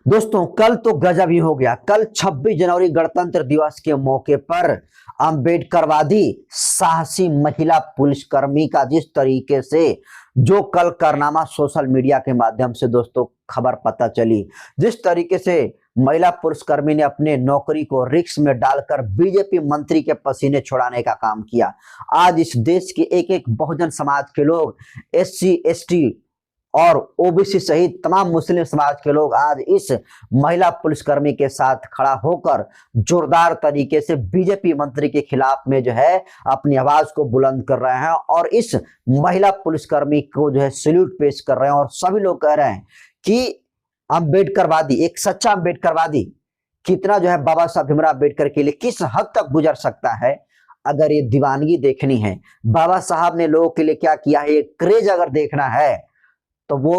दोस्तों कल तो गजब ही हो गया। कल 26 जनवरी गणतंत्र दिवस के मौके पर अंबेडकरवादी साहसी महिला पुलिसकर्मी का जिस तरीके से जो कल कारनामा सोशल मीडिया के माध्यम से दोस्तों खबर पता चली, जिस तरीके से महिला पुलिसकर्मी ने अपने नौकरी को रिस्क में डालकर बीजेपी मंत्री के पसीने छुड़ाने का काम किया। आज इस देश के एक एक बहुजन समाज के लोग, SC ST और OBC सहित तमाम मुस्लिम समाज के लोग आज इस महिला पुलिसकर्मी के साथ खड़ा होकर जोरदार तरीके से बीजेपी मंत्री के खिलाफ में जो है अपनी आवाज को बुलंद कर रहे हैं और इस महिला पुलिसकर्मी को जो है सैल्यूट पेश कर रहे हैं। और सभी लोग कह रहे हैं कि अंबेडकरवादी, एक सच्चा अंबेडकरवादी कितना जो है बाबा साहब भीमराव अम्बेडकर के लिए किस हद तक गुजर सकता है। अगर ये दीवानगी देखनी है, बाबा साहब ने लोगों के लिए क्या किया है, ये क्रेज अगर देखना है तो वो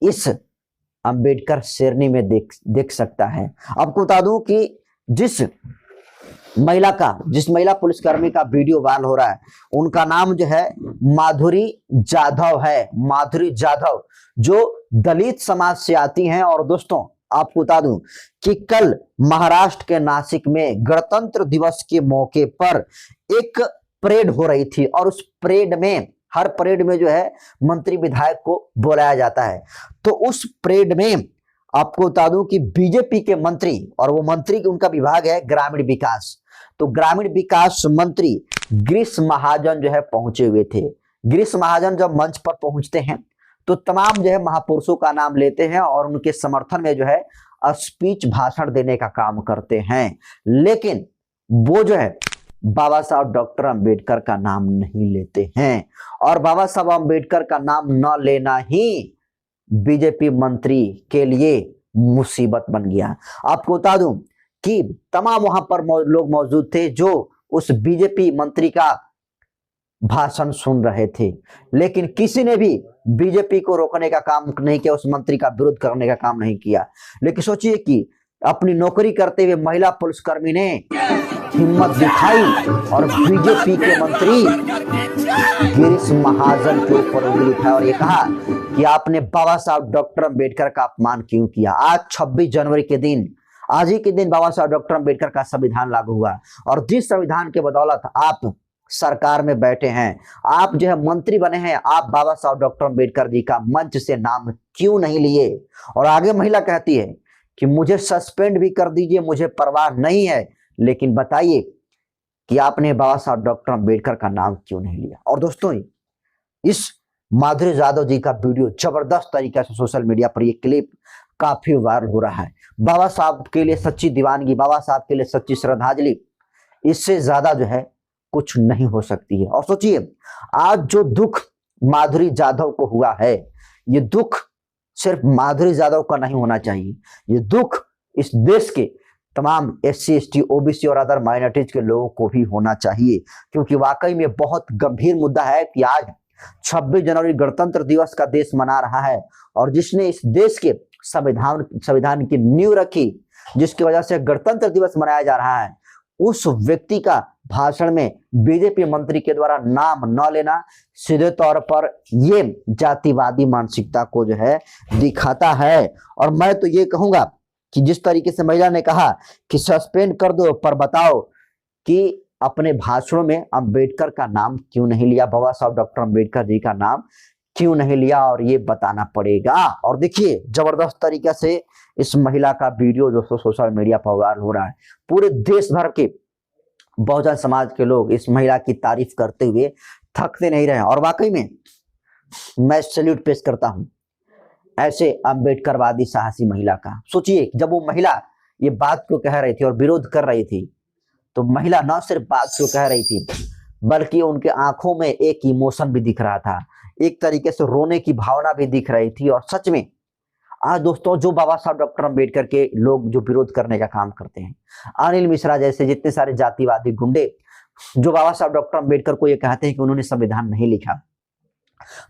इस अंबेडकर शेरनी में देख सकता है। आपको बता दूं कि जिस महिला पुलिसकर्मी का वीडियो वायरल हो रहा है, उनका नाम जो है माधुरी जाधव है। माधुरी जाधव जो दलित समाज से आती हैं। और दोस्तों आपको बता दूं कि कल महाराष्ट्र के नासिक में गणतंत्र दिवस के मौके पर एक परेड हो रही थी और उस परेड में, हर परेड में जो है मंत्री विधायक को बुलाया जाता है। तो उस परेड में आपको बता दूं कि बीजेपी के मंत्री, और वो मंत्री उनका विभाग है ग्रामीण विकास, तो ग्रामीण विकास मंत्री गिरीश महाजन जो है पहुंचे हुए थे। गिरीश महाजन जब मंच पर पहुंचते हैं तो तमाम जो है महापुरुषों का नाम लेते हैं और उनके समर्थन में जो है स्पीच भाषण देने का काम करते हैं। लेकिन वो जो है बाबा साहब डॉक्टर अंबेडकर का नाम नहीं लेते हैं और बाबा साहब अंबेडकर का नाम न लेना ही बीजेपी मंत्री के लिए मुसीबत बन गया। आपको बता दूं कि तमाम वहां पर लोग मौजूद थे जो उस बीजेपी मंत्री का भाषण सुन रहे थे, लेकिन किसी ने भी बीजेपी को रोकने का काम नहीं किया, उस मंत्री का विरोध करने का काम नहीं किया। लेकिन सोचिए कि अपनी नौकरी करते हुए महिला पुलिसकर्मी ने हिम्मत दिखाई और बीजेपी के मंत्री गिरीश महाजन के ऊपर उंगली उठाया और ये कहा कि आपने बाबा साहब डॉक्टर अंबेडकर का अपमान क्यों किया। आज 26 जनवरी के दिन, आज ही के दिन बाबा साहब डॉक्टर अंबेडकर का संविधान लागू हुआ और जिस संविधान के बदौलत आप सरकार में बैठे हैं, आप जो है मंत्री बने हैं, आप बाबा साहब डॉक्टर अंबेडकर जी का मंच से नाम क्यों नहीं लिए। और आगे महिला कहती है कि मुझे सस्पेंड भी कर दीजिए, मुझे परवाह नहीं है, लेकिन बताइए कि आपने बाबा साहब डॉक्टर अंबेडकर का नाम क्यों नहीं लिया। और दोस्तों इस माधुरी जाधव जी का वीडियो जबरदस्त तरीके से सोशल मीडिया पर, ये क्लिप काफी वायरल हो रहा है। बाबा साहब के लिए सच्ची दीवानगी, बाबा साहब के लिए सच्ची श्रद्धांजलि, इससे ज्यादा जो है कुछ नहीं हो सकती है। और सोचिए आज जो दुख माधुरी जाधव को हुआ है, ये दुख सिर्फ माधुरी जाधव का नहीं होना चाहिए, ये दुख इस देश के तमाम SC ST OBC और अदर माइनॉरिटीज के लोगों को भी होना चाहिए, क्योंकि वाकई में बहुत गंभीर मुद्दा है कि आज 26 जनवरी गणतंत्र दिवस का देश मना रहा है और जिसने इस देश के संविधान की नींव रखी, जिसकी वजह से गणतंत्र दिवस मनाया जा रहा है, उस व्यक्ति का भाषण में बीजेपी मंत्री के द्वारा नाम न लेना सीधे तौर पर ये जातिवादी मानसिकता को जो है दिखाता है। और मैं तो ये कहूंगा कि जिस तरीके से महिला ने कहा कि सस्पेंड कर दो, पर बताओ कि अपने भाषणों में अंबेडकर का नाम क्यों नहीं लिया, बाबा साहब डॉक्टर अंबेडकर जी का नाम क्यों नहीं लिया, और ये बताना पड़ेगा। और देखिए जबरदस्त तरीके से इस महिला का वीडियो दोस्तों सोशल मीडिया पर वायरल हो रहा है। पूरे देश भर के बहुजन समाज के लोग इस महिला की तारीफ करते हुए थकते नहीं रहे। और वाकई में मैं सैल्यूट पेश करता हूं ऐसे अंबेडकरवादी साहसी महिला का। सोचिए जब वो महिला ये बात को कह रही थी और विरोध कर रही थी, तो महिला न सिर्फ बात को कह रही थी बल्कि उनके आंखों में एक इमोशन भी दिख रहा था, एक तरीके से रोने की भावना भी दिख रही थी। और सच में आज दोस्तों जो बाबा साहब डॉक्टर अंबेडकर के लोग जो विरोध करने का काम करते हैं, अनिल मिश्रा जैसे जितने सारे जातिवादी गुंडे जो बाबा साहब डॉक्टर अंबेडकर को ये कहते हैं कि उन्होंने संविधान नहीं लिखा,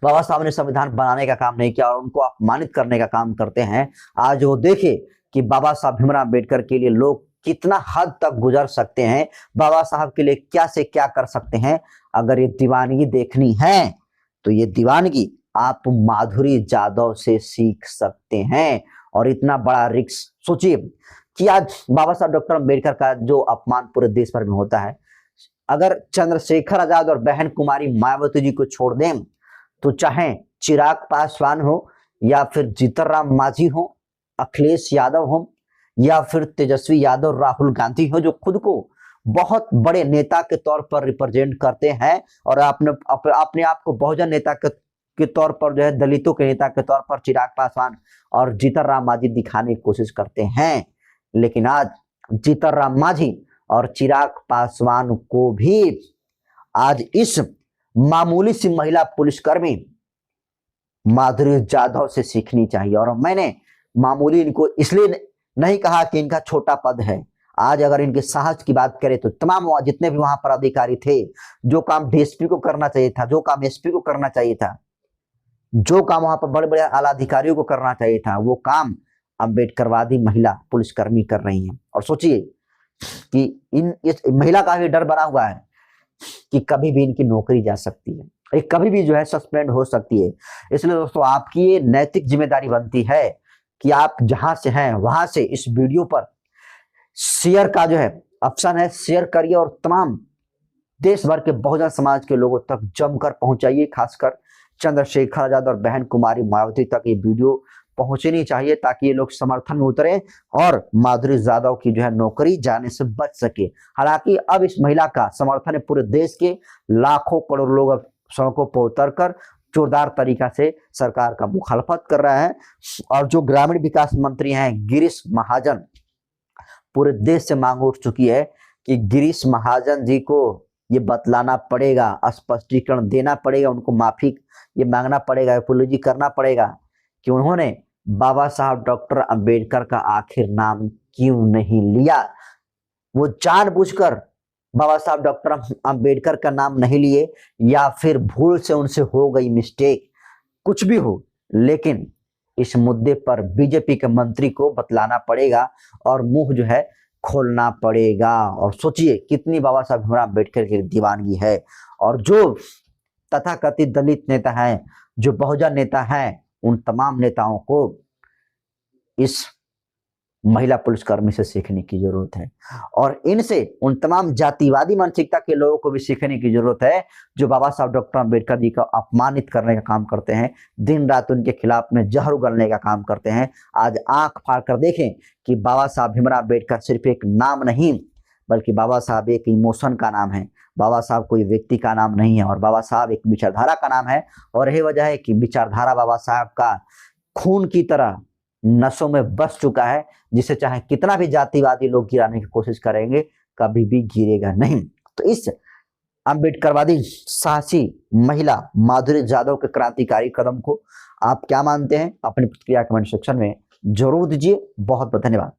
बाबा साहब ने संविधान बनाने का काम नहीं किया और उनको अपमानित करने का काम करते हैं, आज वो देखे कि बाबा साहब भीमराव अम्बेडकर के लिए लोग कितना हद तक गुजर सकते हैं, बाबा साहब के लिए क्या से क्या कर सकते हैं। अगर ये दीवानगी देखनी है तो ये दीवानगी आप माधुरी जाधव से सीख सकते हैं। और इतना बड़ा रिस्क सोचिए कि आज बाबा साहब डॉक्टर अम्बेडकर का जो अपमान पूरे देश भर में होता है, अगर चंद्रशेखर आजाद और बहन कुमारी मायावती जी को छोड़ दें तो चाहे चिराग पासवान हो या फिर जीतन राम मांझी हो, अखिलेश यादव हो या फिर तेजस्वी यादव, राहुल गांधी हो, जो खुद को बहुत बड़े नेता के तौर पर रिप्रेजेंट करते हैं और अपने आप को बहुजन नेता के तौर पर जो है दलितों के नेता के तौर पर चिराग पासवान और जीतन राम मांझी दिखाने की कोशिश करते हैं, लेकिन आज जीतन राम मांझी और चिराग पासवान को भी आज इस मामूली सी महिला पुलिसकर्मी माधुरी जाधव से सीखनी चाहिए। और मैंने मामूली इनको इसलिए नहीं कहा कि इनका छोटा पद है। आज अगर इनके साहस की बात करें तो तमाम जितने भी वहां पर अधिकारी थे, जो काम डीएसपी को करना चाहिए था, जो काम एसपी को करना चाहिए था, जो काम वहां पर बड़े बड़े आला अधिकारियों को करना चाहिए था, वो काम अम्बेडकरवादी महिला पुलिसकर्मी कर रही हैं। और सोचिए कि इस महिला का भी डर बना हुआ है कि कभी भी इनकी नौकरी जा सकती है, ये कभी भी जो है सस्पेंड हो सकती है। इसलिए दोस्तों आपकी ये नैतिक जिम्मेदारी बनती है कि आप जहां से हैं वहां से इस वीडियो पर शेयर का जो है ऑप्शन है, शेयर करिए और तमाम देश भर के बहुजन समाज के लोगों तक जमकर पहुंचाइए। खासकर चंद्रशेखर आजाद और बहन कुमारी मायावती तक ये वीडियो पहुंचनी चाहिए ताकि ये लोग समर्थन में उतरे और माधुरी जाधव की जो है नौकरी जाने से बच सके। हालांकि अब इस महिला का समर्थन है पूरे देश के लाखों करोड़ों लोग अब सड़कों पर उतर कर जोरदार तरीका से सरकार का मुखालफत कर रहे हैं। और जो ग्रामीण विकास मंत्री हैं गिरीश महाजन, पूरे देश से मांग उठ चुकी है कि गिरीश महाजन जी को ये बतलाना पड़ेगा, स्पष्टीकरण देना पड़ेगा, उनको माफी ये मांगना पड़ेगा, एपोलॉजी करना पड़ेगा कि उन्होंने बाबा साहब डॉक्टर अंबेडकर का आखिर नाम क्यों नहीं लिया। वो जानबूझकर बाबा साहब डॉक्टर अंबेडकर का नाम नहीं लिए या फिर भूल से उनसे हो गई मिस्टेक, कुछ भी हो, लेकिन इस मुद्दे पर बीजेपी के मंत्री को बतलाना पड़ेगा और मुंह जो है खोलना पड़ेगा। और सोचिए कितनी बाबा साहब भीमराव अम्बेडकर की दीवानगी है। और जो तथाकथित दलित नेता हैं, जो बहुजन नेता हैं, उन तमाम नेताओं को इस महिला पुलिसकर्मी से सीखने की जरूरत है और इनसे उन तमाम जातिवादी मानसिकता के लोगों को भी सीखने की जरूरत है जो बाबा साहब डॉक्टर अंबेडकर जी को अपमानित करने का काम करते हैं, दिन रात उनके खिलाफ में जहर उगलने का काम करते हैं। आज आंख फाड़ कर देखें कि बाबा साहब भीमराव अम्बेडकर सिर्फ एक नाम नहीं बल्कि बाबा साहब एक इमोशन का नाम है। बाबा साहब कोई व्यक्ति का नाम नहीं है और बाबा साहब एक विचारधारा का नाम है। और यही वजह है कि विचारधारा बाबा साहब का खून की तरह नसों में बस चुका है, जिसे चाहे कितना भी जातिवादी लोग गिराने की कोशिश करेंगे कभी भी गिरेगा नहीं। तो इस अम्बेडकरवादी साहसी महिला माधुरी जाधव के क्रांतिकारी कदम को आप क्या मानते हैं? अपनी प्रतिक्रिया कमेंट सेक्शन में जरूर दीजिए। बहुत बहुत धन्यवाद।